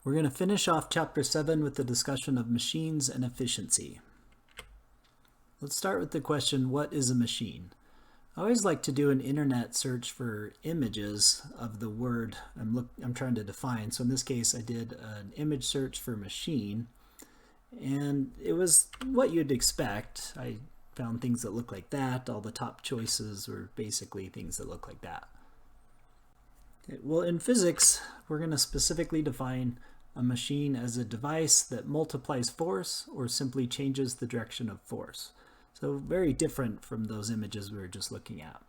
We're going to finish off Chapter 7 with the discussion of machines and efficiency. Let's start with the question, what is a machine? I always like to do an internet search for images of the word I'm trying to define. So in this case, I did an image search for machine, and it was what you'd expect. I found things that look like that. All the top choices were basically things that look like that. Okay, well, in physics, we're going to specifically define a machine as a device that multiplies force or simply changes the direction of force. So very different from those images we were just looking at.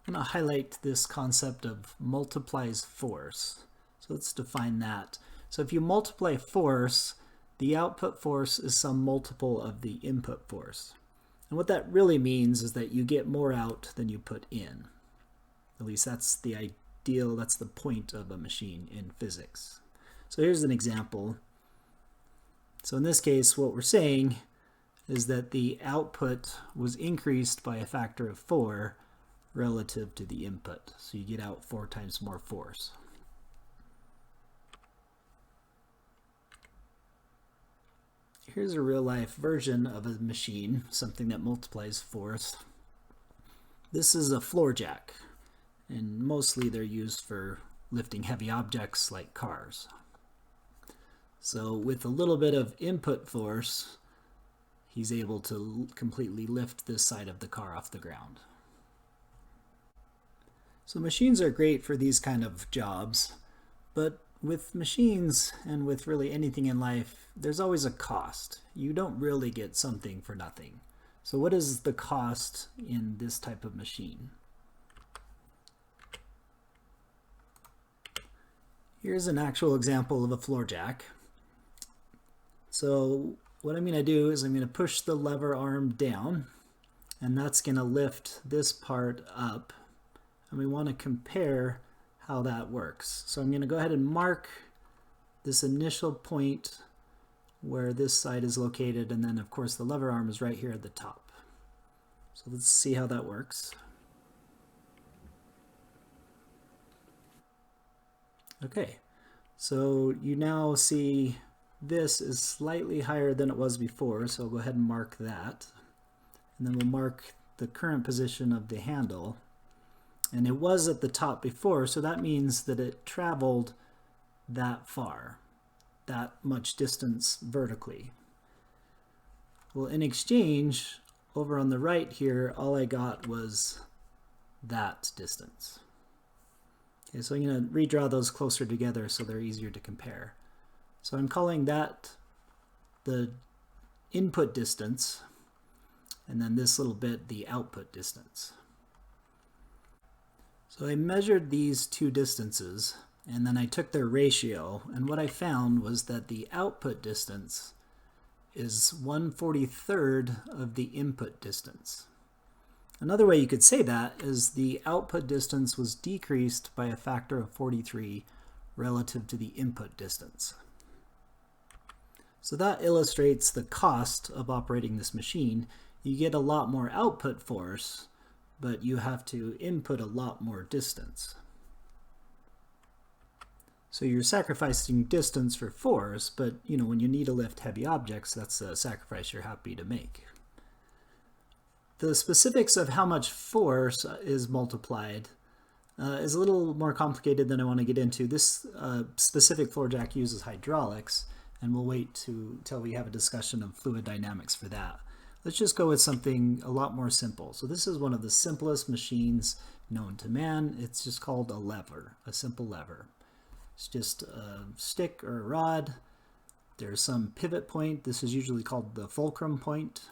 I'm going to highlight this concept of multiplies force. So let's define that. So if you multiply force, the output force is some multiple of the input force. And what that really means is that you get more out than you put in. At least that's the ideal, that's the point of a machine in physics. So here's an example. So in this case, what we're saying is that the output was increased by a factor of 4 relative to the input. So you get out 4 times more force. Here's a real-life version of a machine, something that multiplies force. This is a floor jack, and mostly they're used for lifting heavy objects like cars. So with a little bit of input force, he's able to completely lift this side of the car off the ground. So machines are great for these kind of jobs, but with machines and with really anything in life, there's always a cost. You don't really get something for nothing. So what is the cost in this type of machine? Here's an actual example of a floor jack. So what I'm going to do is I'm going to push the lever arm down, and that's going to lift this part up. And we want to compare how that works. So I'm going to go ahead and mark this initial point where this side is located, and then of course the lever arm is right here at the top. So let's see how that works. Okay, so you now see this is slightly higher than it was before, so I'll go ahead and mark that. And then we'll mark the current position of the handle. And it was at the top before, so that means that it traveled that far, that much distance vertically. Well, in exchange, over on the right here, all I got was that distance. Okay, so I'm going to redraw those closer together so they're easier to compare. So I'm calling that the input distance, and then this little bit the output distance. So I measured these two distances, and then I took their ratio, and what I found was that the output distance is 1/43 of the input distance. Another way you could say that is the output distance was decreased by a factor of 43 relative to the input distance. So that illustrates the cost of operating this machine. You get a lot more output force, but you have to input a lot more distance. So you're sacrificing distance for force, but when you need to lift heavy objects, that's a sacrifice you're happy to make. The specifics of how much force is multiplied is a little more complicated than I want to get into. This specific floor jack uses hydraulics, and we'll wait till we have a discussion of fluid dynamics for that. Let's just go with something a lot more simple. So this is one of the simplest machines known to man. It's just called a lever, a simple lever. It's just a stick or a rod. There's some pivot point. This is usually called the fulcrum point,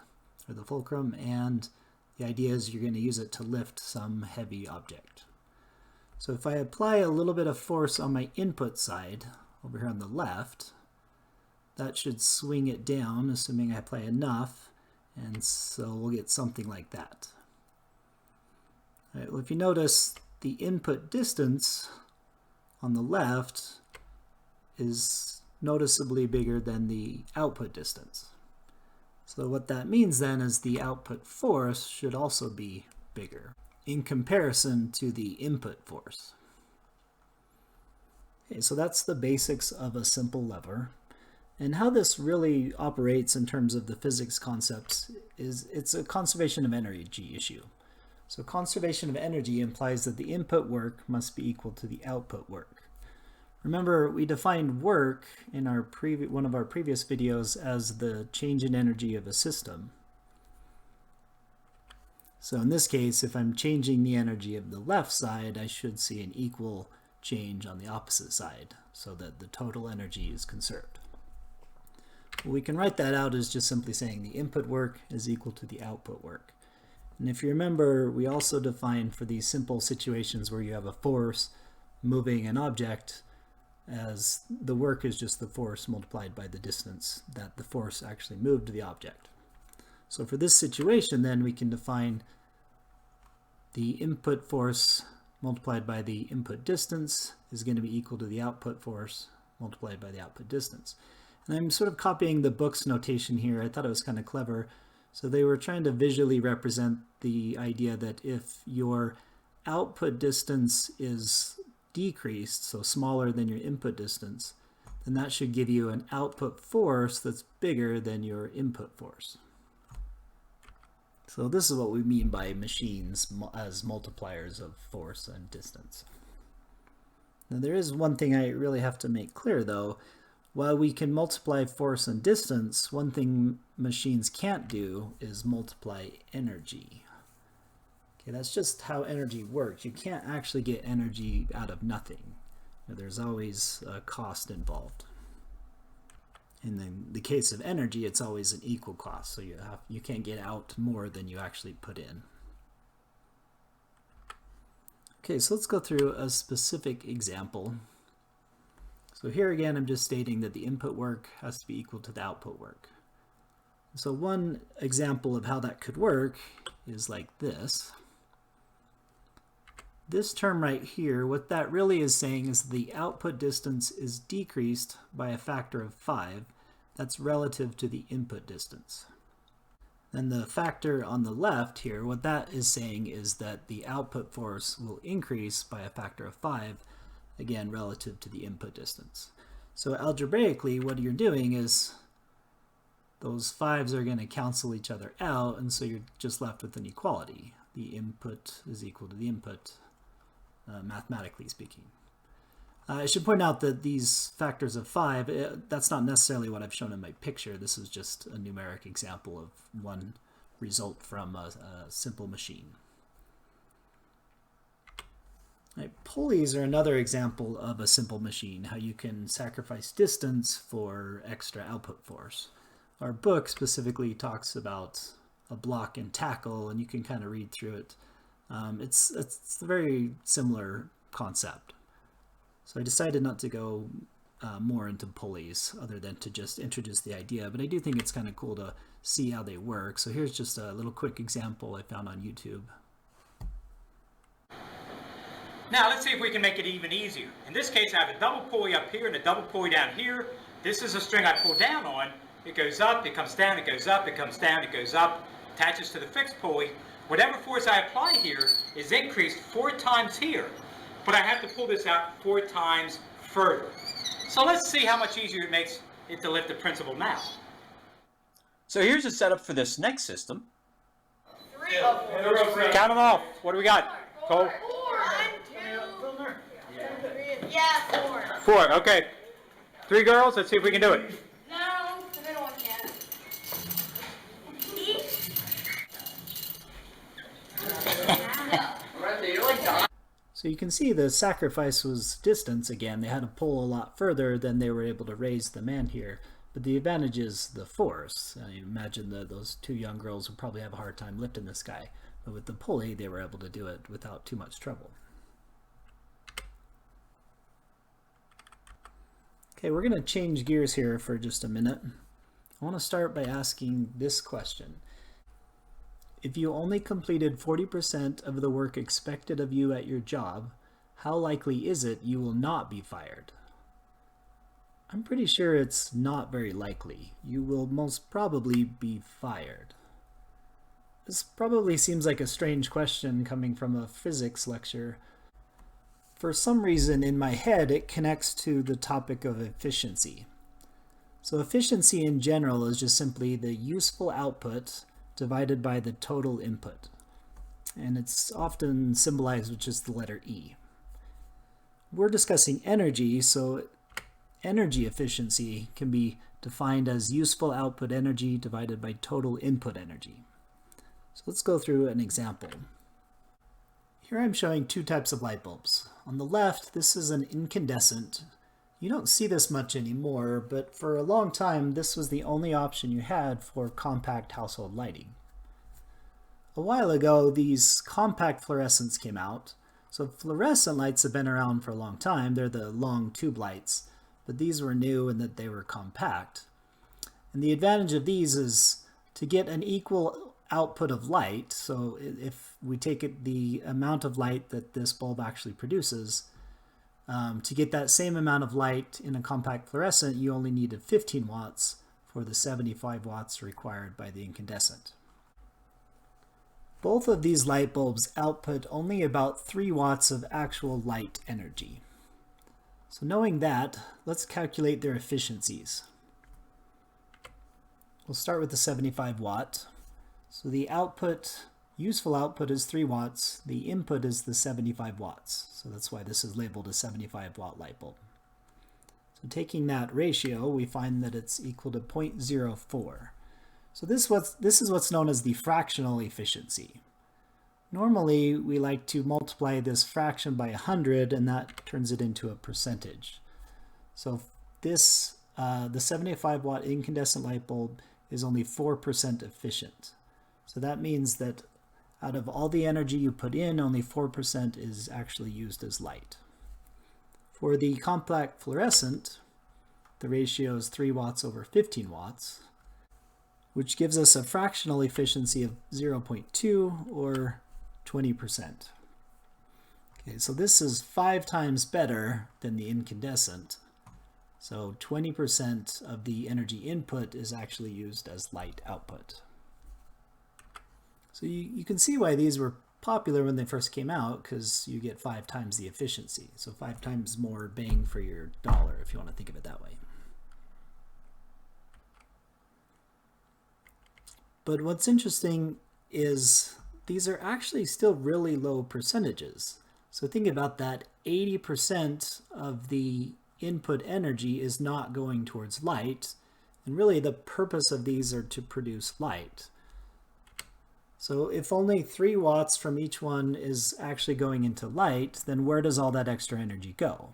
or the fulcrum, and the idea is you're going to use it to lift some heavy object. So if I apply a little bit of force on my input side, over here on the left, that should swing it down, assuming I apply enough, and so we'll get something like that. All right, well, if you notice, the input distance on the left is noticeably bigger than the output distance. So what that means then is the output force should also be bigger in comparison to the input force. Okay, so that's the basics of a simple lever. And how this really operates in terms of the physics concepts is it's a conservation of energy issue. So conservation of energy implies that the input work must be equal to the output work. Remember, we defined work in our one of our previous videos as the change in energy of a system. So in this case, if I'm changing the energy of the left side, I should see an equal change on the opposite side so that the total energy is conserved. Well, we can write that out as just simply saying the input work is equal to the output work. And if you remember, we also defined for these simple situations where you have a force moving an object as the work is just the force multiplied by the distance that the force actually moved the object. So for this situation, then we can define the input force multiplied by the input distance is going to be equal to the output force multiplied by the output distance. And I'm sort of copying the book's notation here. I thought it was kind of clever. So they were trying to visually represent the idea that if your output distance is decreased, so smaller than your input distance, then that should give you an output force that's bigger than your input force. So this is what we mean by machines as multipliers of force and distance. Now there is one thing I really have to make clear though. While we can multiply force and distance, one thing machines can't do is multiply energy. Okay, that's just how energy works. You can't actually get energy out of nothing. There's always a cost involved. In the case of energy, it's always an equal cost, so you can't get out more than you actually put in. Okay, so let's go through a specific example. So here again, I'm just stating that the input work has to be equal to the output work. So one example of how that could work is like this. This term right here, what that really is saying is the output distance is decreased by a factor of 5. That's relative to the input distance. Then the factor on the left here, what that is saying is that the output force will increase by a factor of 5, again relative to the input distance. So algebraically, what you're doing is those 5s are going to cancel each other out, and so you're just left with an equality. The input is equal to the input, mathematically speaking. I should point out that these factors of 5, that's not necessarily what I've shown in my picture. This is just a numeric example of one result from a simple machine. Right, pulleys are another example of a simple machine, how you can sacrifice distance for extra output force. Our book specifically talks about a block and tackle, and you can kind of read through it. It's a very similar concept. So I decided not to go more into pulleys other than to just introduce the idea, but I do think it's kind of cool to see how they work. So here's just a little quick example I found on YouTube. Now let's see if we can make it even easier. In this case, I have a double pulley up here and a double pulley down here. This is a string I pull down on. It goes up, it comes down, it goes up, it comes down, it goes up, attaches to the fixed pulley. Whatever force I apply here is increased 4 times here, but I have to pull this out 4 times further. So let's see how much easier it makes it to lift the principal now. So here's a setup for this next system. 3 of 4. Count them off. What do we got, Cole? 4. 1, 2, 3. Yeah, 4. 4, okay. 3 girls, let's see if we can do it. No, the middle one can't. So you can see the sacrifice was distance again. They had to pull a lot further than they were able to raise the man here. But the advantage is the force. I imagine that those 2 young girls would probably have a hard time lifting this guy. But with the pulley, they were able to do it without too much trouble. Okay, we're going to change gears here for just a minute. I want to start by asking this question. If you only completed 40% of the work expected of you at your job, how likely is it you will not be fired? I'm pretty sure it's not very likely. You will most probably be fired. This probably seems like a strange question coming from a physics lecture, for some reason in my head, it connects to the topic of efficiency. So efficiency in general is just simply the useful output divided by the total input. And it's often symbolized with just the letter E. We're discussing energy, so energy efficiency can be defined as useful output energy divided by total input energy. So let's go through an example. Here I'm showing two types of light bulbs. On the left, this is an incandescent. You don't see this much anymore, but for a long time, this was the only option you had for compact household lighting. A while ago, these compact fluorescents came out. So fluorescent lights have been around for a long time. They're the long tube lights, but these were new in that they were compact. And the advantage of these is to get an equal output of light. So if we take the amount of light that this bulb actually produces, to get that same amount of light in a compact fluorescent, you only needed 15 watts for the 75 watts required by the incandescent. Both of these light bulbs output only about 3 watts of actual light energy. So knowing that, let's calculate their efficiencies. We'll start with the 75 watt. So the output, useful output is 3 watts. The input is the 75 watts. So that's why this is labeled a 75 watt light bulb. So taking that ratio, we find that it's equal to 0.04. So this is what's known as the fractional efficiency. Normally, we like to multiply this fraction by 100, and that turns it into a percentage. So this, the 75 watt incandescent light bulb is only 4% efficient. So that means that out of all the energy you put in, only 4% is actually used as light. For the compact fluorescent, the ratio is 3 watts over 15 watts, which gives us a fractional efficiency of 0.2 or 20%. Okay, so this is 5 times better than the incandescent. So 20% of the energy input is actually used as light output. So you can see why these were popular when they first came out, because you get 5 times the efficiency. So 5 times more bang for your dollar, if you want to think of it that way. But what's interesting is these are actually still really low percentages. So think about that, 80% of the input energy is not going towards light, and really the purpose of these are to produce light. So if only 3 watts from each one is actually going into light, then where does all that extra energy go?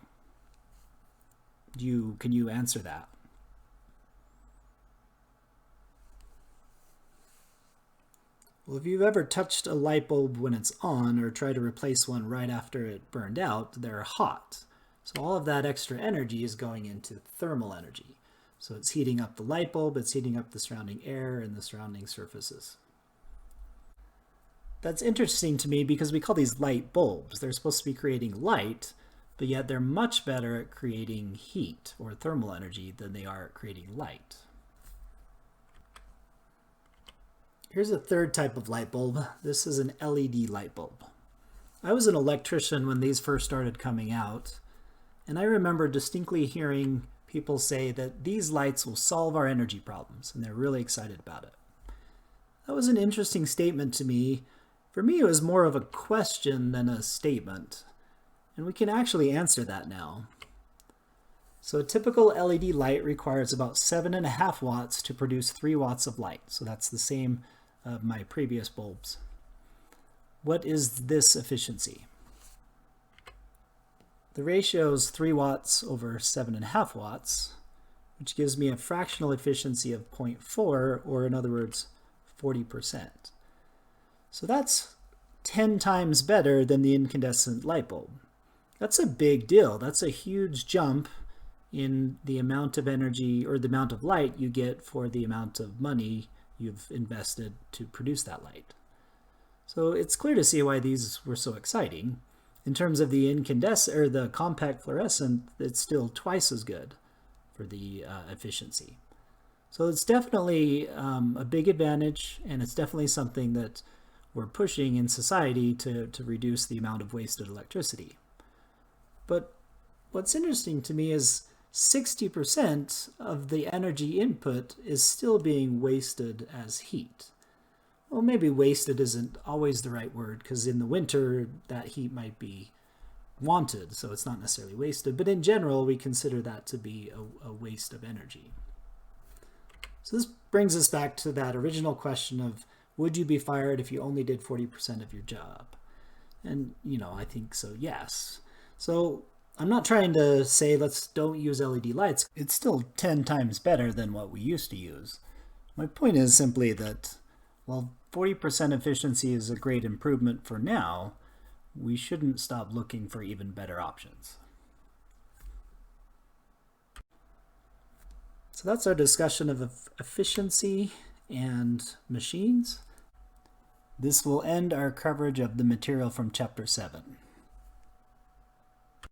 Can you answer that? Well, if you've ever touched a light bulb when it's on or tried to replace one right after it burned out, they're hot. So all of that extra energy is going into thermal energy. So it's heating up the light bulb, it's heating up the surrounding air and the surrounding surfaces. That's interesting to me because we call these light bulbs. They're supposed to be creating light, but yet they're much better at creating heat or thermal energy than they are at creating light. Here's a third type of light bulb. This is an LED light bulb. I was an electrician when these first started coming out, and I remember distinctly hearing people say that these lights will solve our energy problems, and they're really excited about it. That was an interesting statement to me. For me, it was more of a question than a statement, and we can actually answer that now. So a typical LED light requires about 7.5 watts to produce 3 watts of light. So that's the same of my previous bulbs. What is this efficiency? The ratio is 3 watts over 7.5 watts, which gives me a fractional efficiency of 0.4, or in other words, 40%. So that's 10 times better than the incandescent light bulb. That's a big deal. That's a huge jump in the amount of energy or the amount of light you get for the amount of money you've invested to produce that light. So it's clear to see why these were so exciting. In terms of the incandescent or the compact fluorescent, it's still twice as good for the efficiency. So it's definitely a big advantage, and it's definitely something that we're pushing in society to reduce the amount of wasted electricity. But what's interesting to me is 60% of the energy input is still being wasted as heat. Well, maybe wasted isn't always the right word, because in the winter that heat might be wanted, so it's not necessarily wasted, but in general we consider that to be a waste of energy. So this brings us back to that original question of, would you be fired if you only did 40% of your job? And, I think so, yes. So I'm not trying to say don't use LED lights. It's still 10 times better than what we used to use. My point is simply that while 40% efficiency is a great improvement for now, we shouldn't stop looking for even better options. So that's our discussion of efficiency and machines. This will end our coverage of the material from Chapter 7.